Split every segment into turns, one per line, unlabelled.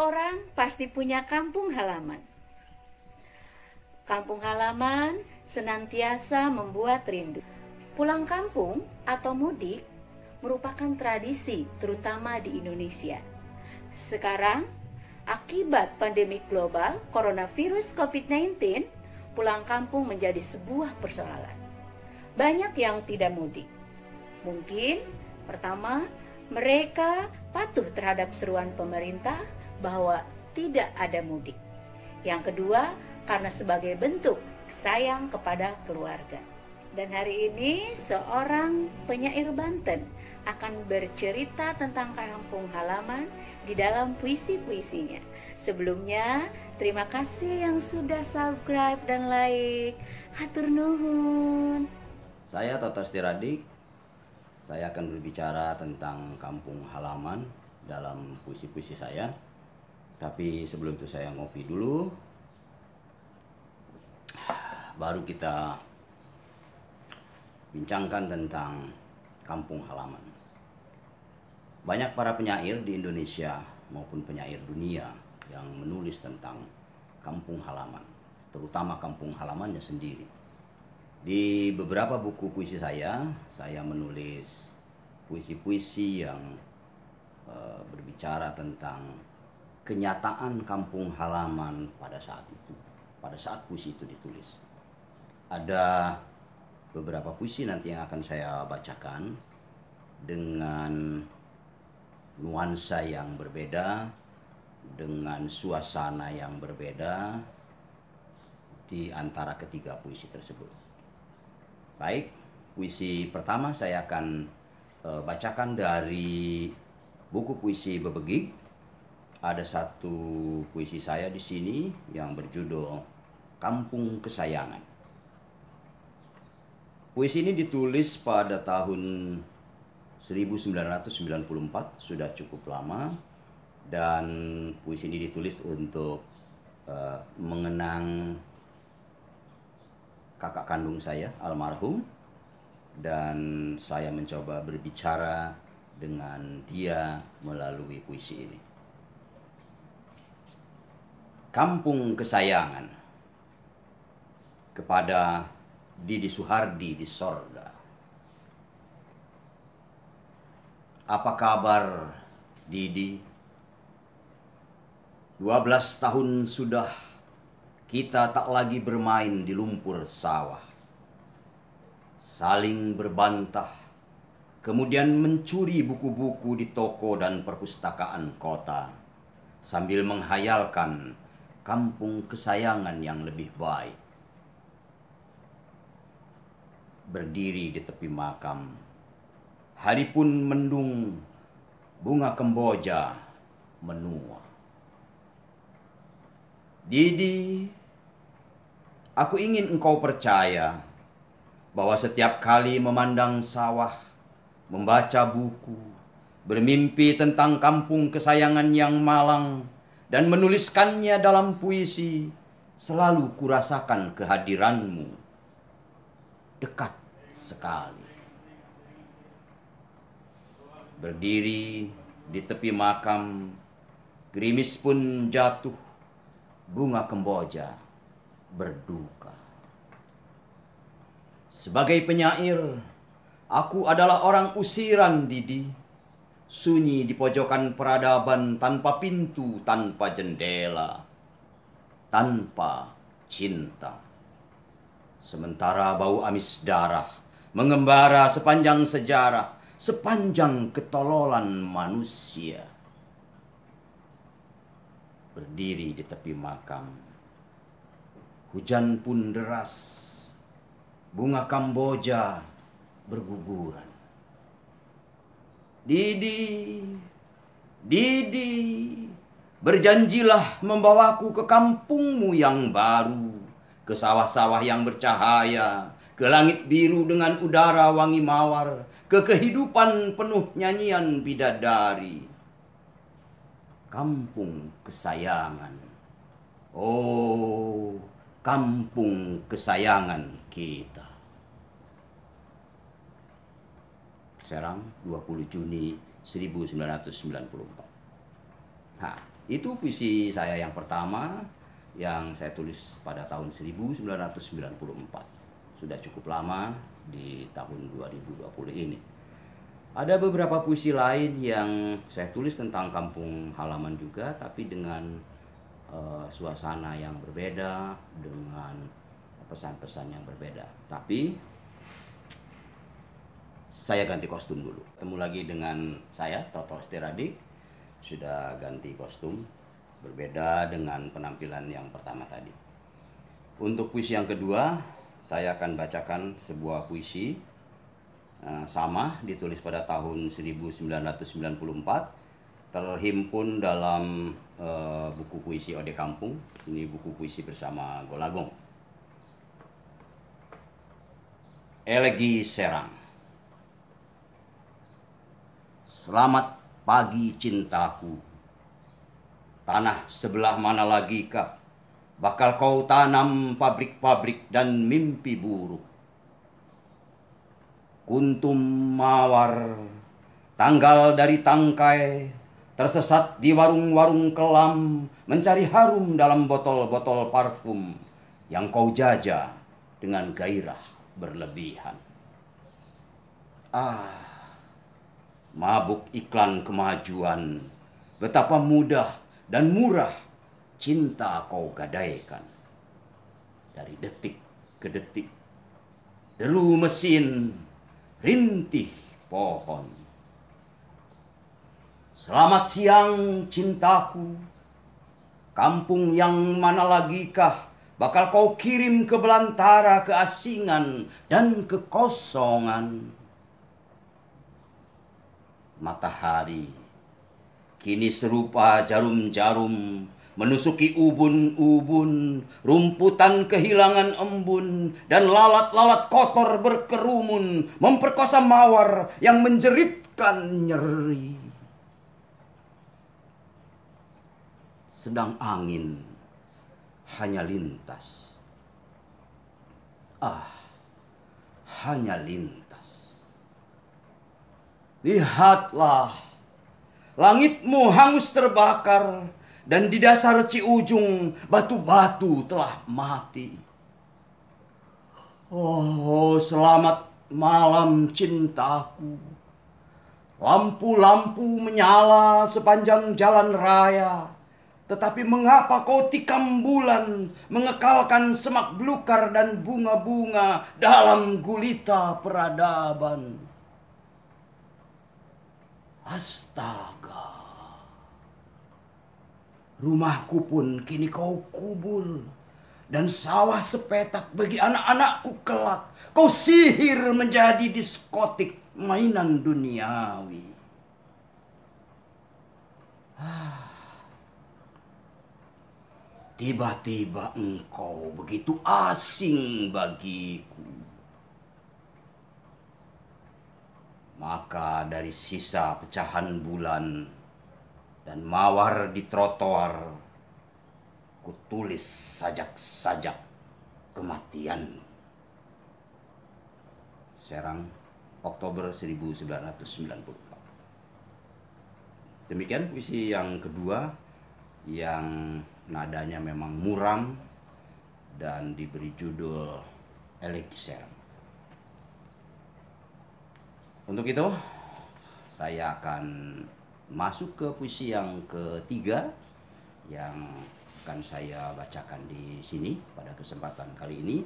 orang pasti punya kampung halaman. Kampung halaman senantiasa membuat rindu. Pulang kampung atau mudik merupakan tradisi terutama di Indonesia. Sekarang, akibat pandemi global coronavirus COVID-19, pulang kampung menjadi sebuah persoalan. Banyak yang tidak mudik. Mungkin pertama, mereka patuh terhadap seruan pemerintah bahwa tidak ada mudik. Yang kedua, karena sebagai bentuk sayang kepada keluarga. Dan hari ini seorang penyair Banten akan bercerita tentang kampung halaman di dalam puisi-puisinya. Sebelumnya, terima kasih yang sudah subscribe dan like. Hatur nuhun.
Saya Toto Stiradik. Saya akan berbicara tentang kampung halaman dalam puisi-puisi saya. Tapi sebelum itu saya ngopi dulu. Baru kita bincangkan tentang kampung halaman. Banyak para penyair di Indonesia maupun penyair dunia yang menulis tentang kampung halaman, terutama kampung halamannya sendiri. Di beberapa buku puisi saya menulis puisi-puisi yang berbicara tentang kenyataan kampung halaman pada saat itu, pada saat puisi itu ditulis. Ada beberapa puisi nanti yang akan saya bacakan dengan nuansa yang berbeda, dengan suasana yang berbeda di antara ketiga puisi tersebut. Baik, puisi pertama saya akan bacakan dari buku puisi Bebegik. Ada satu puisi saya di sini yang berjudul Kampung Kesayangan. Puisi ini ditulis pada tahun 1994, sudah cukup lama, dan puisi ini ditulis untuk mengenang kakak kandung saya, almarhum, dan saya mencoba berbicara dengan dia melalui puisi ini. Kampung Kesayangan kepada Didi Suhardi di sorga. Apa kabar, Didi? 12 tahun sudah kita tak lagi bermain di lumpur sawah, saling berbantah, kemudian mencuri buku-buku di toko dan perpustakaan kota, sambil menghayalkan kampung kesayangan yang lebih baik. Berdiri di tepi makam, hari pun mendung, bunga kemboja menua. Didi, aku ingin engkau percaya bahwa setiap kali memandang sawah, membaca buku, bermimpi tentang kampung kesayangan yang malang, dan menuliskannya dalam puisi, selalu kurasakan kehadiranmu. Dekat sekali. Berdiri di tepi makam, gerimis pun jatuh, bunga kemboja berduka. Sebagai penyair, aku adalah orang usiran, Didi. Sunyi di pojokan peradaban, tanpa pintu, tanpa jendela, tanpa cinta. Sementara bau amis darah mengembara sepanjang sejarah, sepanjang ketololan manusia. Berdiri di tepi makam, hujan pun deras, bunga kamboja berguguran. Didi, Didi, berjanjilah membawaku ke kampungmu yang baru, ke sawah-sawah yang bercahaya, ke langit biru dengan udara wangi mawar, ke kehidupan penuh nyanyian bidadari. Kampung kesayangan. Oh, kampung kesayangan kita. Serang, 20 Juni 1994. Nah, Itu puisi saya yang pertama yang saya tulis pada tahun 1994. Sudah cukup lama di tahun 2020 ini. Ada beberapa puisi lain yang saya tulis tentang kampung halaman juga, tapi dengan suasana yang berbeda, dengan pesan-pesan yang berbeda. Tapi saya ganti kostum dulu. Ketemu lagi dengan saya, Toto Steradik. Sudah ganti kostum, berbeda dengan penampilan yang pertama tadi. Untuk puisi yang kedua, saya akan bacakan sebuah puisi sama, ditulis pada tahun 1994. Terhimpun dalam buku puisi Ode Kampung. Ini buku puisi bersama Golagong. Elegi Serang. Selamat pagi cintaku. Tanah sebelah mana lagi kah bakal kau tanam pabrik-pabrik dan mimpi buruk? Kuntum mawar, tanggal dari tangkai, tersesat di warung-warung kelam, mencari harum dalam botol-botol parfum yang kau jajah dengan gairah berlebihan. Mabuk iklan kemajuan, betapa mudah dan murah cinta kau gadaikan. Dari detik ke detik, deru mesin, rintih pohon. Selamat siang cintaku, kampung yang mana lagi kah bakal kau kirim ke belantara keasingan dan kekosongan. Matahari kini serupa jarum-jarum menusuki ubun-ubun, rumputan kehilangan embun, dan lalat-lalat kotor berkerumun memperkosa mawar yang menjeritkan nyeri. Sedang angin hanya lintas. Hanya lintas. Lihatlah, langitmu hangus terbakar, dan di dasar Ciujung batu-batu telah mati. Oh, selamat malam cintaku. Lampu-lampu menyala sepanjang jalan raya. Tetapi mengapa kau tikam bulan, mengekalkan semak belukar dan bunga-bunga dalam gulita peradaban? Astaga. Rumahku pun kini kau kubur, dan sawah sepetak bagi anak-anakku kelak kau sihir menjadi diskotik mainan duniawi. Tiba-tiba engkau begitu asing bagiku. Maka dari sisa pecahan bulan dan mawar di trotoar, kutulis sajak-sajak kematian. Serang, Oktober 1994. Demikian puisi yang kedua, yang nadanya memang muram dan diberi judul Elegi Serang. Untuk itu, saya akan masuk ke puisi yang ketiga yang akan saya bacakan di sini pada kesempatan kali ini.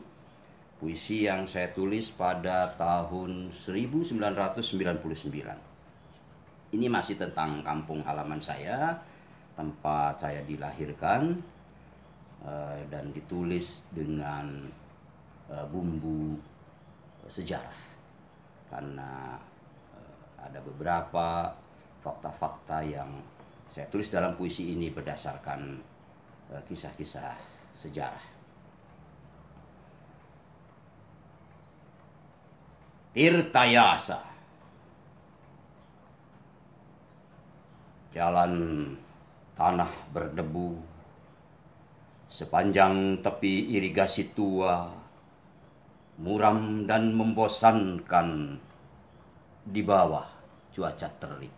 Puisi yang saya tulis pada tahun 1999. Ini masih tentang kampung halaman saya, tempat saya dilahirkan, dan ditulis dengan bumbu sejarah. Karena ada beberapa fakta-fakta yang saya tulis dalam puisi ini berdasarkan kisah-kisah sejarah. Tirtayasa. Jalan tanah berdebu, sepanjang tepi irigasi tua, muram dan membosankan di bawah cuaca terik.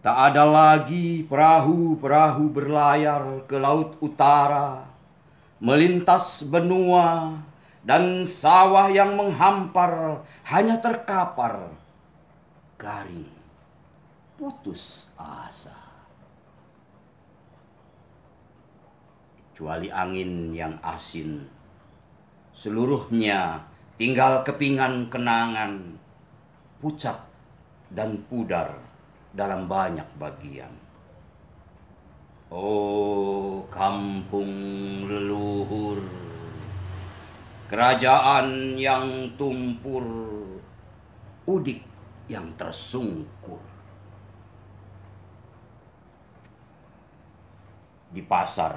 Tak ada lagi perahu-perahu berlayar ke laut utara, melintas benua dan sawah yang menghampar hanya terkapar, garing, putus asa. Kecuali angin yang asin, seluruhnya tinggal kepingan kenangan, pucat dan pudar dalam banyak bagian. Oh, kampung leluhur, kerajaan yang tumpur, udik yang tersungkur. Di pasar,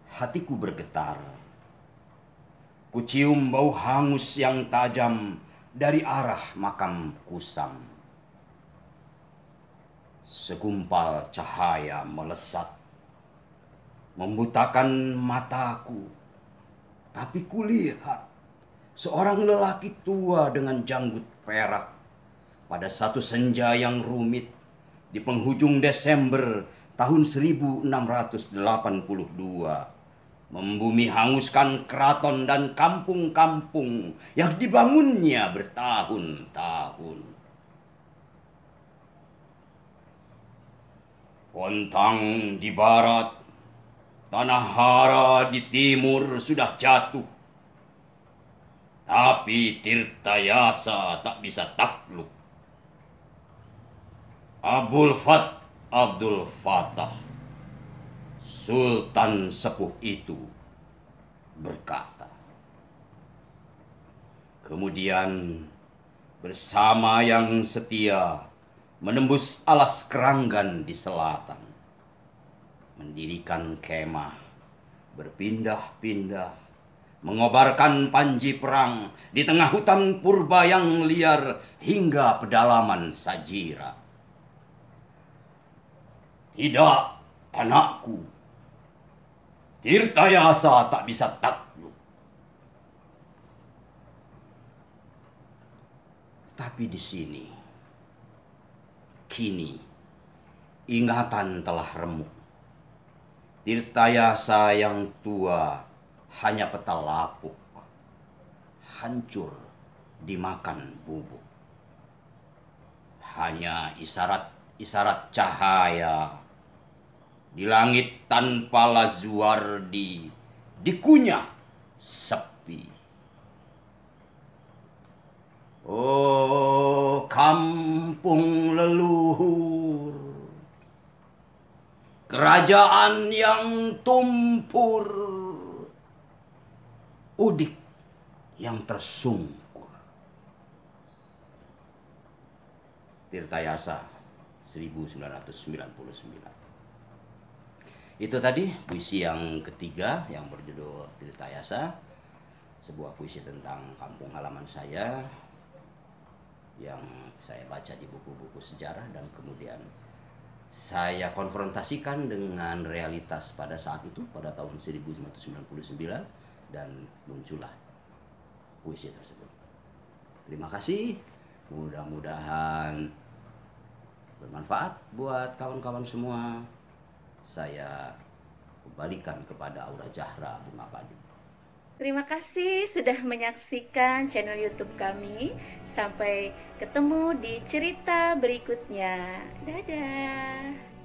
hatiku bergetar. Kucium bau hangus yang tajam dari arah makam kusam. Segumpal cahaya melesat, membutakan mataku. Tapi kulihat seorang lelaki tua dengan janggut perak pada satu senja yang rumit di penghujung Desember tahun 1682 membumi hanguskan keraton dan kampung-kampung yang dibangunnya bertahun-tahun. Pontang di barat, tanah hara di timur sudah jatuh. Tapi Tirtayasa tak bisa takluk. Abdul Fattah, Sultan sepuh itu, berkata. Kemudian bersama yang setia menembus alas keranggan di selatan, mendirikan kemah, berpindah-pindah, mengobarkan panji perang di tengah hutan purba yang liar hingga pedalaman Sajira. Tidak, anakku, Tirtayasa tak bisa takluk. Tapi di sini, kini, ingatan telah remuk. Tirtayasa yang tua hanya peta lapuk, hancur dimakan bubuk. Hanya isyarat-isyarat cahaya di langit tanpa Lazuardi, dikunyah sepi. Oh, kampung leluhur, kerajaan yang tumpur, udik yang tersungkur. Tirtayasa 1999. Itu tadi puisi yang ketiga yang berjudul Tirtayasa, sebuah puisi tentang kampung halaman saya yang saya baca di buku-buku sejarah dan kemudian saya konfrontasikan dengan realitas pada saat itu, pada tahun 1999, dan muncullah puisi tersebut. Terima kasih, mudah-mudahan bermanfaat buat kawan-kawan semua. Saya kembalikan kepada Aura Zahra Bima Padi.
Terima kasih sudah menyaksikan channel YouTube kami. Sampai ketemu di cerita berikutnya. Dadah.